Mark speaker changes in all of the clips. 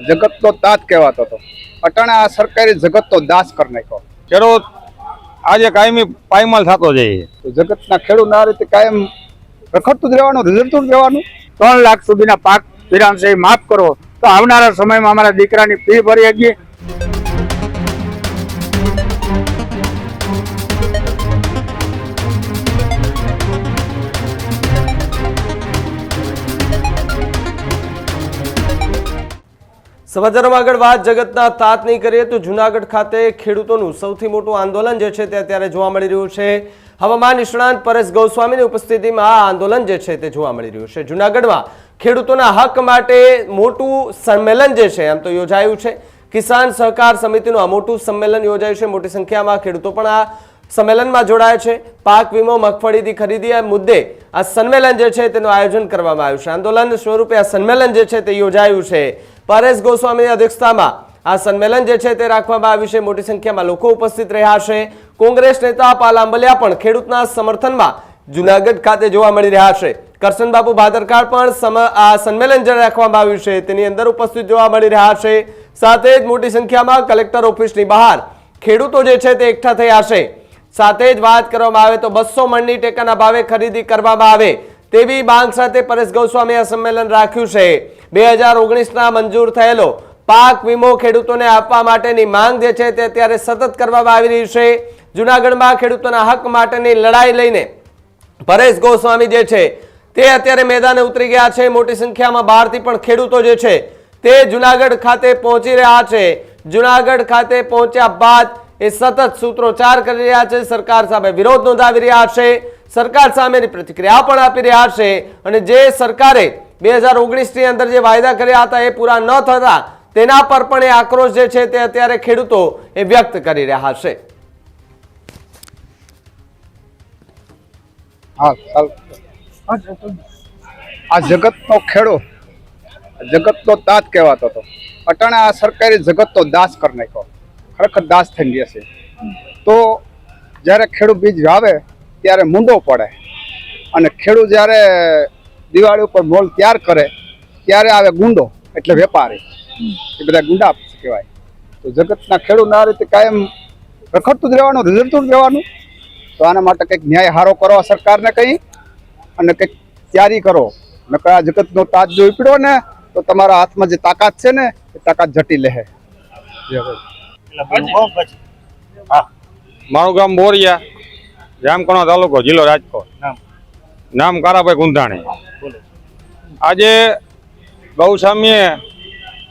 Speaker 1: जगत तो तात कहवातो तो अटाणे आ सरकारी जगत तो दास कर नाख्यो।
Speaker 2: ખેડૂત આજે કાયમી પાયમાલ થતો જાય
Speaker 1: तो जगतना खेडूत आ रीते कायम रखडતું જ રહેવાનું, રિઝલ્ટતું જ રહેવાનું।
Speaker 3: 3 લાખ સુધીના પાક ધિરાણ છે માફ કરો તો આવનારા સમયમાં અમારા દીકરાની ફી ભરી શકીએ।
Speaker 4: સમાચારોમાં આગળ વાત જગતના તાતની કરીએ તો જૂનાગઢ ખાતે ખેડૂતોનું સૌથી મોટું આંદોલન જે છે તે અત્યારે જોવા મળી રહ્યું છે। હવામાન નિષ્ણાંત પરેશ ગોસ્વામીની ઉપસ્થિતિમાં આ આંદોલન જે છે તે જોવા મળી રહ્યું છે। જૂનાગઢમાં ખેડૂતોના હક માટે મોટું સંમેલન જે છે આમ તો યોજાયું છે। કિસાન સહકાર સમિતિનું આ મોટું સંમેલન યોજાયું છે। મોટી સંખ્યામાં ખેડૂતો પણ આ સંમેલનમાં જોડાયા છે। પાક વીમો મગફળીથી ખરીદી આ મુદ્દે આ સંમેલન જે છે તેનું આયોજન કરવામાં આવ્યું છે। આંદોલન સ્વરૂપે આ સંમેલન જે છે તે યોજાયું છે। પરેશ ગોસ્વામીની અધ્યક્ષતામાં આ સંમેલન જે છે તે રાખવામાં આવ્યું છે। મોટી સંખ્યામાં લોકો ઉપસ્થિત રહ્યા છે। કોંગ્રેસ નેતા પાલ આંબલિયા પણ ખેડૂતના સમર્થનમાં જૂનાગઢ ખાતે જોવા મળી રહ્યા છે। કરશનબાબુ ભાદરકાર પણ આ સંમેલન જે રાખવામાં આવ્યું છે તેની અંદર ઉપસ્થિત જોવા મળી રહ્યા છે। સાથે જ મોટી સંખ્યામાં કલેક્ટર ઓફિસની બહાર ખેડૂતો જે છે તે એકઠા થયા છે। સાથે જ વાત કરવામાં આવે તો 200 મણની ટેકાના ભાવે ખરીદી કરવામાં આવે તેવી માંગ સાથે પરેશ ગોસ્વામીએ આ સંમેલન રાખ્યું છે। 2019ના મંજૂર થયેલો પાક વીમો ખેડૂતોને આપવા માટેની માંગ જે છે તે અત્યારે સતત કરવામાં આવી રહી છે। જૂનાગઢમાં ખેડૂતોના હક માટેની લડાઈ લઈને પરેશ ગોસ્વામી જે છે તે અત્યારે મેદાને ઉતરી ગયા છે। મોટી સંખ્યામાં બહારથી પણ ખેડૂતો જે છે તે જૂનાગઢ ખાતે પહોંચી રહ્યા છે। જૂનાગઢ ખાતે પહોંચ્યા બાદ એ સતત સૂત્રોચ્ચાર કરી રહ્યા છે, સરકાર સામે વિરોધ નોંધાવી રહ્યા છે, સરકાર સામેની પ્રતિક્રિયા પણ આપી રહ્યા છે અને જે સરકારે 2019ની અંદર જે વાયદા કર્યા હતા એ પૂરા ન થતા તેના પર પણ એ આક્રોશ જે છે તે અત્યારે ખેડૂતો એ વ્યક્ત કરી રહ્યા છે।
Speaker 1: आ जगत तो खेडो जगत तो तात कहवातो तो अटाणे आ सरकारी जगत तो दास कर नाख्यो। खरेखर दास थई गया छे। तो ज्यारे खेडू बीज वावे त्यारे मुंडो पड़े अने खेडू ज्यारे दिवाળી ઉપર મોલ તૈયાર કરે ત્યારે આવે ગુંડો એટલે વેપારી। એ બધા ગુંડા કહેવાય। તો જગતના ખેડૂતને આ રીતે કાયમ રખડતું જ રહેવાનું, રિઝલ્ટતું જ રહેવાનું। તો આના માટે કંઈક ન્યાય હારો કરો સરકારને કહી અને કંઈક તૈયારી કરો। નકર આ જગતનો તાજ જો ઉપડ્યો ને તો તમારા હાથમાં જે તાકાત છે ને એ તાકાત જટી લે।
Speaker 2: મારું ગામ બોરિયા, જામકણો તાલુકો, જિલ્લો રાજકોટ। નામ કારાભાઈ ગુંધાણી। આજે ગૌસ્વામીએ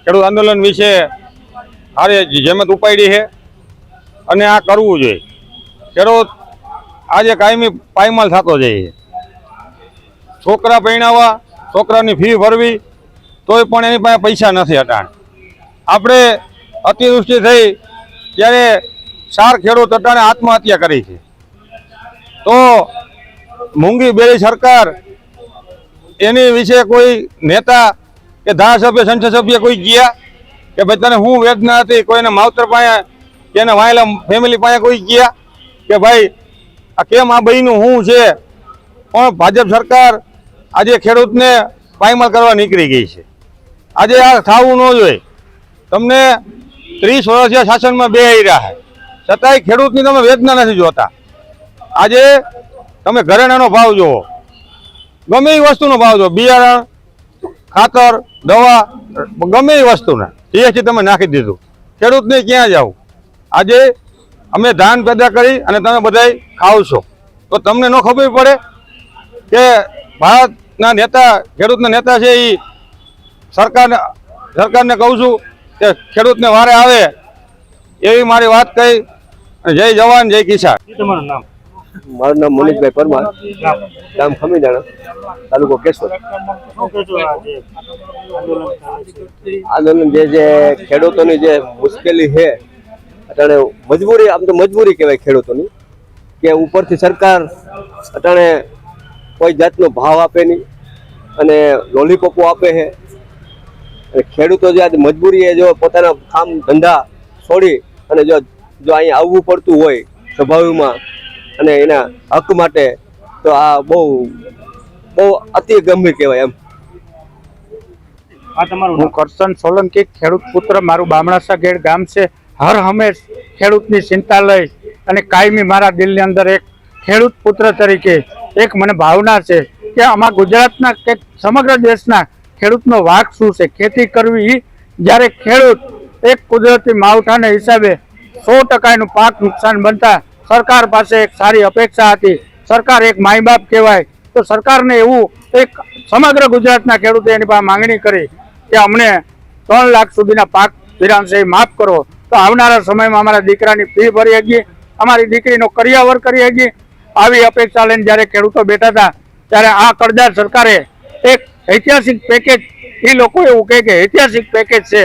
Speaker 2: ખેડૂત આંદોલન વિશે હારે જેમત ઉપાડી છે અને આ કરવું જોઈએ। ખેડૂત આજે કાયમી પાયમાલ થતો જાય। છોકરા પરણાવવા, છોકરાની ફી ભરવી તોય પણ એની પાસે પૈસા નથી। અટાણ આપણે અતિવૃષ્ટિ થઈ ત્યારે 4 ખેડૂત અટાણે આત્મહત્યા કરી છે। તો મૂંગી બેરી સરકાર એની વિશે કોઈ નેતા કે ધારાસભ્ય, સંસદ સભ્ય કોઈ ગયા કે ભાઈ તને શું વેદના હતી? કોઈને માવતર પાસે કે એના વાયેલા ફેમિલી પાસે કોઈ ગયા કે ભાઈ આ કેમ આ બહેનું શું છે? પણ ભાજપ સરકાર આજે ખેડૂતને પાયમાલ કરવા નીકળી ગઈ છે। આજે આ થવું ન જોઈએ। તમને 30 વર્ષીય શાસનમાં બેહી રહ્યા છે છતાંય ખેડૂતની તમે વેદના નથી જોતા। આજે તમે ઘરેણાનો ભાવ જુઓ, ગમે એ વસ્તુનો ભાવ જુઓ, બિયારણ, ખાતર, દવા, ગમે એ વસ્તુના જીએસટી તમે નાખી દીધું। ખેડૂતને ક્યાં જાવ? આજે અમે ધાન પેદા કરી અને તમે બધાય ખાવ છો તો તમને ન ખબર પડે કે ભારતના નેતા, ખેડૂતના નેતા છે એ સરકારને કહું છું કે ખેડૂતને વારે આવે એવી મારી વાત કહી। જય જવાન, જય કિસાન।
Speaker 3: તમારું નામ?
Speaker 5: મારું નામ મોનિકભાઈ પરમાર, ગામ ખમીદાણા, તાલુકો કેશોદ। આંદોલન જે ખેડૂતોની જે મુશ્કેલી છે અટાણે મજબૂરી, આમ તો મજબૂરી કહેવાય ખેડૂતોની કે ઉપરથી સરકાર અટાણે કોઈ જાતનો ભાવ આપે નહીં અને લોલીપોપો આપે છે। અને ખેડૂતો જે આજે મજબૂરી જો પોતાના કામ ધંધા છોડી અને જો અહીંયા આવવું પડતું હોય સ્વભાવમાં અને એના હક માટે તો આ બહુ અતિ ગંભીર કહેવાય। એમ
Speaker 3: હું કરશન સોલંકી ખેડૂત પુત્ર, મારું બામણાસા ગેડ ગામ છે. હર હંમેશ ખેડૂતની ચિંતા લઈ અને કાયમી મારા દિલની અંદર એક ખેડૂત પુત્ર તરીકે એક મને ભાવના છે કે આમાં ગુજરાતના કે સમગ્ર દેશના ખેડૂતનો વાક શું છે. ખેતી કરવી જ્યારે ખેડૂત એક કુદરતી માવઠાના હિસાબે 100% પાક નુકસાન બનતા સરકાર પાસે એક સારી અપેક્ષા હતી. સરકાર એક માય બાપ કહેવાય, તો સરકારને એવું એક સમગ્ર ગુજરાતના ખેડૂતે એની પાસે માંગણી કરી કે અમને 3 લાખ સુધીના પાક ધિરાણ છે એ માફ કરો, તો આવનારા સમયમાં અમારા દીકરાની ફી ભરી શકીએ, અમારી દીકરીનો કરિયાવર કરી શકીએ. આવી અપેક્ષા લઈને જ્યારે ખેડૂતો બેઠા હતા ત્યારે આ કરદાર સરકારે એક ઐતિહાસિક પેકેજ, એ લોકો એવું કહે કે ઐતિહાસિક પેકેજ છે.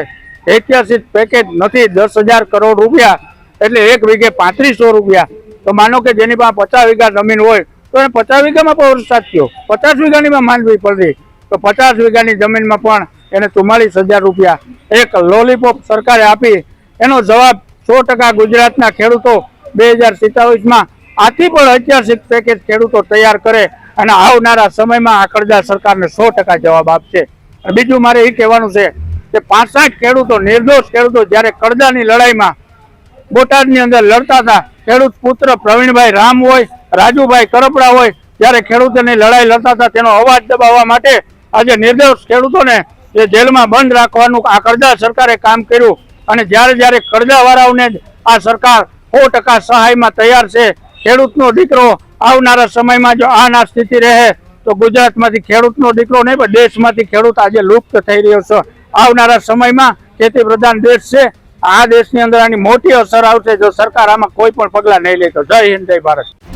Speaker 3: ઐતિહાસિક પેકેજ નથી. 10,000 કરોડ રૂપિયા એટલે 1 વીઘે 3500 રૂપિયા. તો માનો કે જેની પાસે 50 વીઘા જમીન હોય તો એને 50 વીઘામાં પણ વરસાદ થયો, 50 વીઘાની માં માંડવી પડી, તો 50 વીઘાની જમીનમાં પણ એને 44,000 રૂપિયા એક લોલીપોપ સરકારે આપી. એનો જવાબ 100% ગુજરાતના ખેડૂતો 2027માં આથી પણ ઐતિહાસિક પેકેજ ખેડૂતો તૈયાર કરે અને આવનારા સમયમાં આ કરદાર સરકારને 100% જવાબ આપશે. બીજું મારે એ કહેવાનું છે કે 65 ખેડૂતો, નિર્દોષ ખેડૂતો જ્યારે કરદાની લડાઈમાં બોટાદની અંદર લડતા હતા, ખેડૂત પુત્ર પ્રવીણભાઈ રામ હોય, રાજુભાઈ કરપડા હોય, જ્યારે ખેડૂતોની લડાઈ લડતા હતા તેનો અવાજ દબાવવા માટે આજે નિર્દોષ ખેડૂતોને એ જેલમાં બંધ રાખવાનું આ કરદાર સરકારે કામ કર્યું. અને જ્યારે કરદાવાળાઓને આ સરકાર 100% સહાયમાં તૈયાર છે. ખેડૂતનો દીકરો આવનારા સમયમાં જો આ સ્થિતિ રહે તો ગુજરાતમાંથી ખેડૂતનો દીકરો નહીં પણ દેશમાંથી ખેડૂત આજે લુપ્ત થઈ રહ્યો છે. આવનારા સમયમાં ખેતી પ્રધાન દેશ છે, આ દેશની અંદર આની મોટી અસર આવશે જો સરકાર આમાં કોઈ પણ પગલાં નહીં લે તો. જય હિન્દ, જય ભારત.